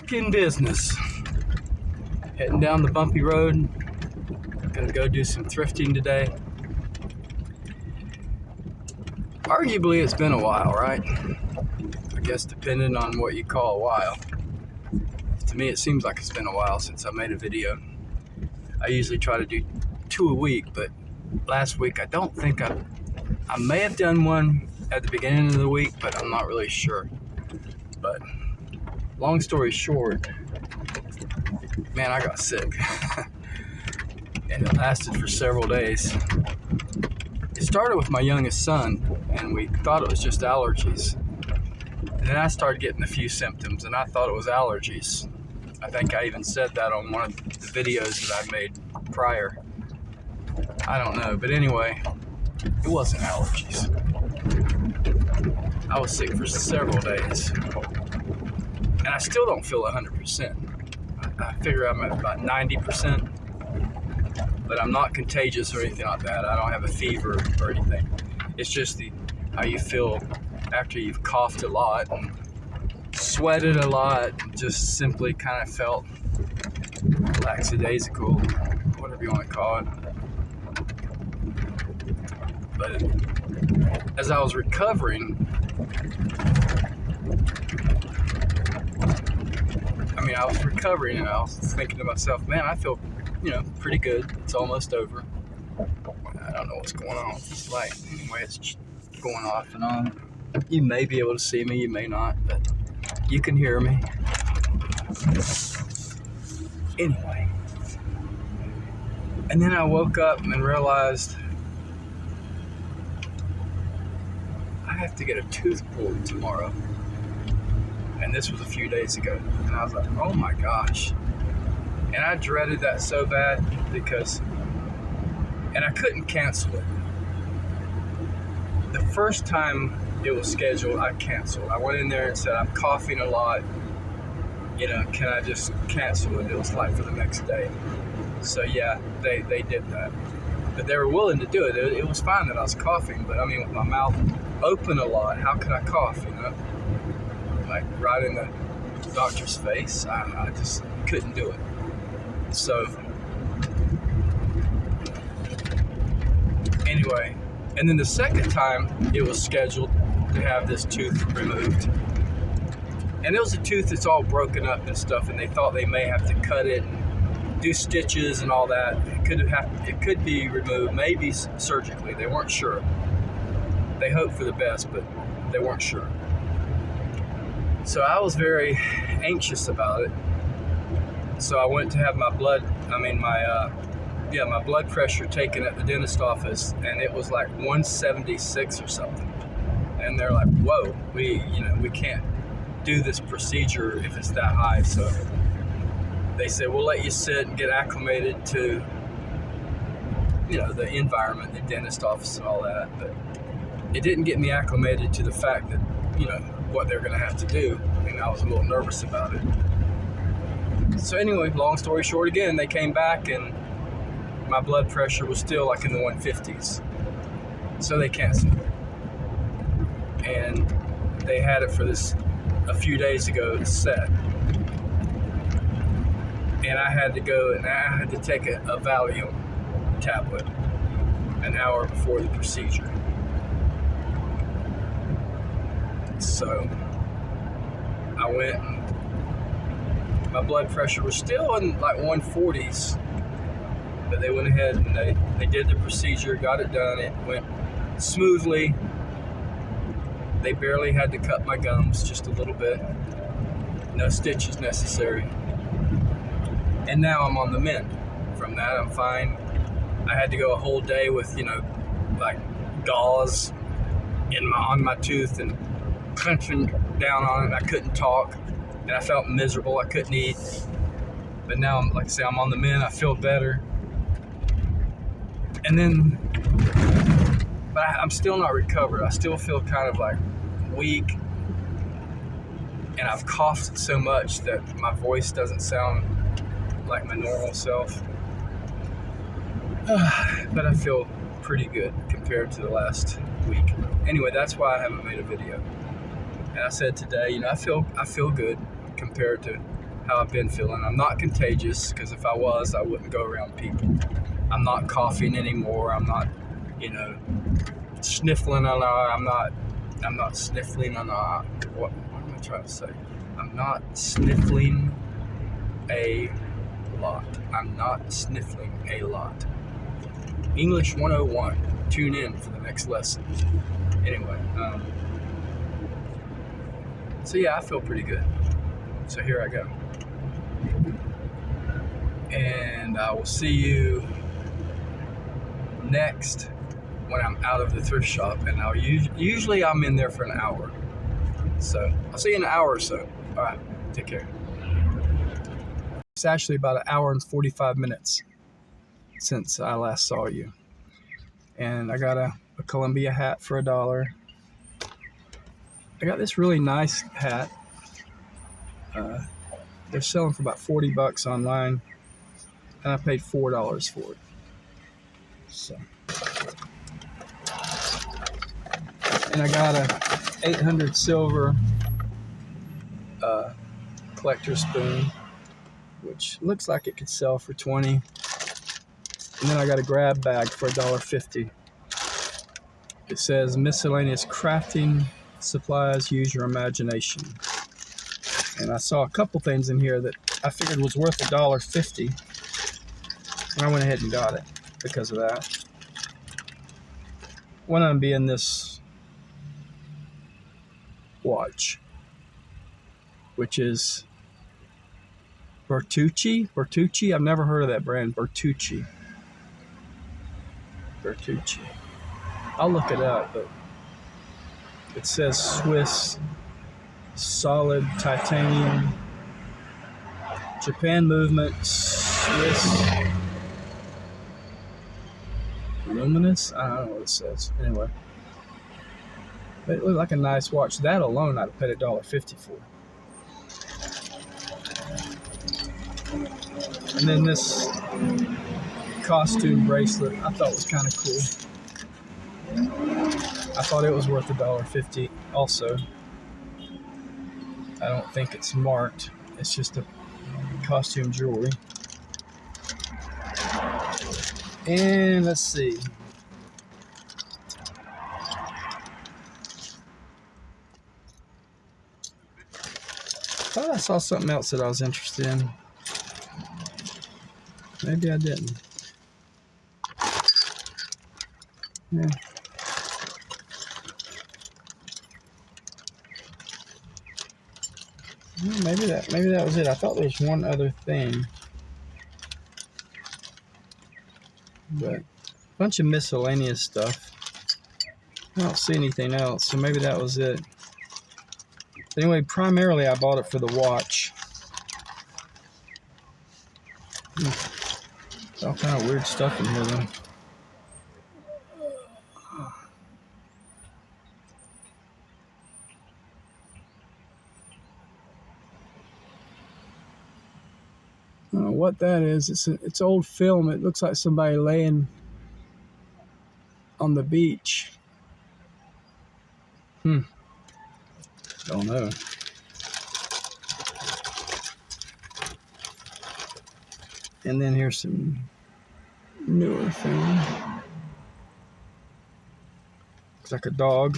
back in business. Heading down the bumpy road. Gonna go do some thrifting today. Arguably, it's been a while, right? I guess depending on what you call a while. To me, it seems like it's been a while since I made a video. I usually try to do 2 a week, but last week I don't think I may have done one at the beginning of the week, but I'm not really sure. But long story short, man, I got sick. And it lasted for several days. It started with my youngest son, and we thought it was just allergies. And then I started getting a few symptoms, and I thought it was allergies. I think I even said that on one of the videos that I made prior. I don't know, but anyway, it wasn't allergies. I was sick for several days, and I still don't feel 100%. I figure I'm at about 90%, but I'm not contagious or anything like that. I don't have a fever or anything. It's just how you feel after you've coughed a lot and sweated a lot, just simply kind of felt lackadaisical, whatever you want to call it. But as I was recovering, and I was thinking to myself, man, I feel, pretty good. It's almost over. I don't know what's going on with this light. Anyway, it's going off and on. You may be able to see me, you may not, but you can hear me. Anyway. And then I woke up and realized I have to get a tooth pulled tomorrow. And this was a few days ago. And I was like, oh my gosh. And I dreaded that so bad and I couldn't cancel it. The first time it was scheduled, I canceled. I went in there and said, I'm coughing a lot. Can I just cancel it? It was like for the next day. So yeah, they did that. But they were willing to do it. It was fine that I was coughing, but with my mouth open a lot, how could I cough, Like right in the doctor's face. I just couldn't do it. So anyway, and then the second time it was scheduled to have this tooth removed. And it was a tooth that's all broken up and stuff, and they thought they may have to cut it and do stitches and all that. It could be removed, maybe surgically. They weren't sure. They hoped for the best, but they weren't sure. So I was very anxious about it. So I went to have my blood pressure taken at the dentist office, and it was like 176 or something. And they're like, whoa, we can't do this procedure if it's that high. So they said, we'll let you sit and get acclimated to, the environment, the dentist office and all that. But it didn't get me acclimated to the fact that, what they're going to have to do. And I was a little nervous about it. So anyway, long story short, again, they came back and my blood pressure was still like in the 150s. So they canceled it. And they had it for this a few days ago set. And I had to go and I had to take a Valium tablet an hour before the procedure. So I went and my blood pressure was still in like 140s, but they went ahead and they did the procedure, got it done. It went smoothly. They barely had to cut my gums, just a little bit. No stitches necessary. And now I'm on the mend. From that, I'm fine. I had to go a whole day with, like gauze on my tooth and clenching down on it. I couldn't talk, and I felt miserable. I couldn't eat. But now, I'm on the mend. I feel better. And then, but I'm still not recovered. I still feel kind of like weak, and I've coughed so much that my voice doesn't sound like my normal self. But I feel pretty good compared to the last week. Anyway, that's why I haven't made a video. And I said today, I feel good compared to how I've been feeling. I'm not contagious, because if I was, I wouldn't go around people. I'm not coughing anymore. I'm not, sniffling a lot. I'm not sniffling a lot. What am I trying to say? I'm not sniffling a lot. I'm not sniffling a lot. English 101. Tune in for the next lesson. Anyway, so yeah, I feel pretty good. So here I go. And I will see you next when I'm out of the thrift shop. And usually I'm in there for an hour. So I'll see you in an hour or so. All right, take care. It's actually about an hour and 45 minutes since I last saw you. And I got a Columbia hat for $1. I got this really nice hat. They're selling for about $40 online, and I paid $4 for it. So, and I got a 800 silver collector spoon, which looks like it could sell for $20. And then I got a grab bag for $1.50. It says miscellaneous crafting supplies, use your imagination. And I saw a couple things in here that I figured was worth $1.50. And I went ahead and got it because of that. One of them being this watch, which is Bertucci. I've never heard of that brand, Bertucci. I'll look it up, but it says Swiss solid titanium, Japan movement, Swiss luminous. I don't know what it says. Anyway, but it looked like a nice watch. That alone, I'd have paid $1.50 for. And then this costume bracelet, I thought was kind of cool. I thought it was worth $1.50 also. I don't think it's marked. It's just a costume jewelry. And let's see. Thought I saw something else that I was interested in. Maybe I didn't. Yeah. Maybe that was it. I thought there was one other thing, but a bunch of miscellaneous stuff. I don't see anything else, so maybe that was it. But anyway, primarily I bought it for the watch. All kind of weird stuff in here though. I don't know what that is. It's old film. It looks like somebody laying on the beach. Don't know. And then here's some newer film. Looks like a dog.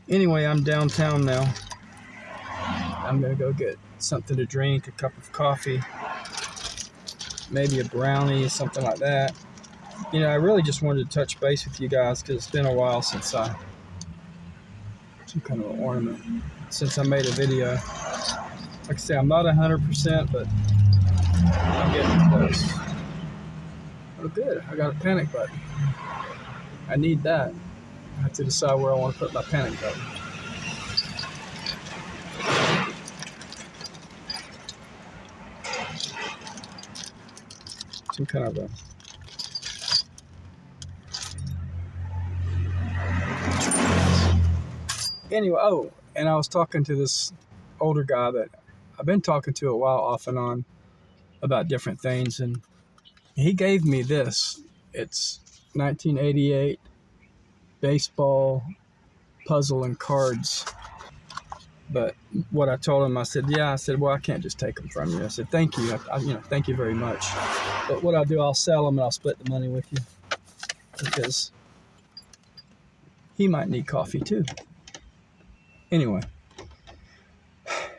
Anyway, I'm downtown now. I'm gonna go get something to drink, a cup of coffee, maybe a brownie, something like that. I really just wanted to touch base with you guys because it's been a while since some kind of ornament, since I made a video. Like I say, I'm not 100%, but I'm getting close. Oh, good. I got a panic button. I need that. I have to decide where I want to put my panic button. Some kind of a anyway. Oh, and I was talking to this older guy that I've been talking to a while off and on about different things, and he gave me this. It's 1988 baseball puzzle and cards But what I told him, I said, well, I can't just take them from you. I said, thank you. Thank you very much. But what I'll do, I'll sell them and I'll split the money with you, because he might need coffee too. Anyway,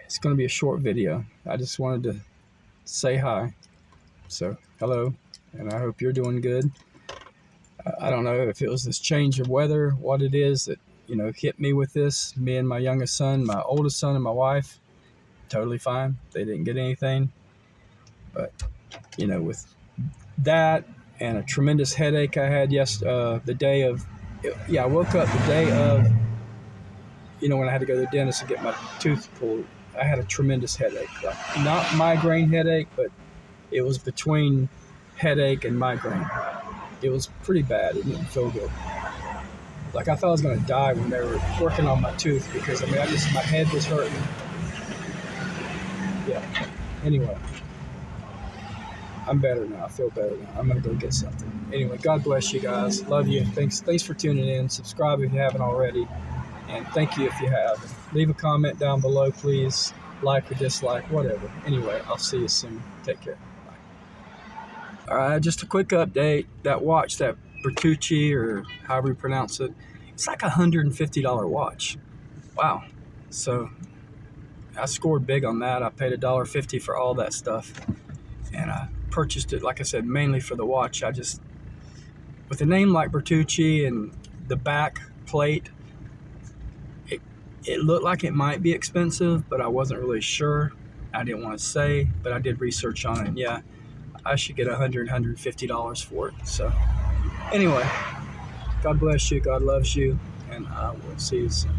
it's going to be a short video. I just wanted to say hi. So, hello, and I hope you're doing good. I don't know if it was this change of weather, what it is that, hit me with this. Me and my youngest son, my oldest son, and my wife, totally fine. They didn't get anything. But, with that and a tremendous headache I had the day of, I woke up the day of, when I had to go to the dentist to get my tooth pulled. I had a tremendous headache. Like, not migraine headache, but it was between headache and migraine. It was pretty bad. It didn't feel good. Like, I thought I was going to die when they were working on my tooth, because, my head was hurting. Yeah. Anyway, I'm better now. I feel better now. I'm going to go get something. Anyway, God bless you guys. Love you. Thanks for tuning in. Subscribe if you haven't already. And thank you if you have. Leave a comment down below, please. Like or dislike, whatever. Anyway, I'll see you soon. Take care. Bye. All right, just a quick update. That watch, that Bertucci, or however you pronounce it, it's like a $150 watch. Wow. So I scored big on that. I paid $1.50 for all that stuff. And I purchased it, like I said, mainly for the watch. With a name like Bertucci and the back plate, it looked like it might be expensive, but I wasn't really sure. I didn't want to say, but I did research on it. And yeah, I should get $150 for it. So anyway, God bless you. God loves you. And I will see you soon.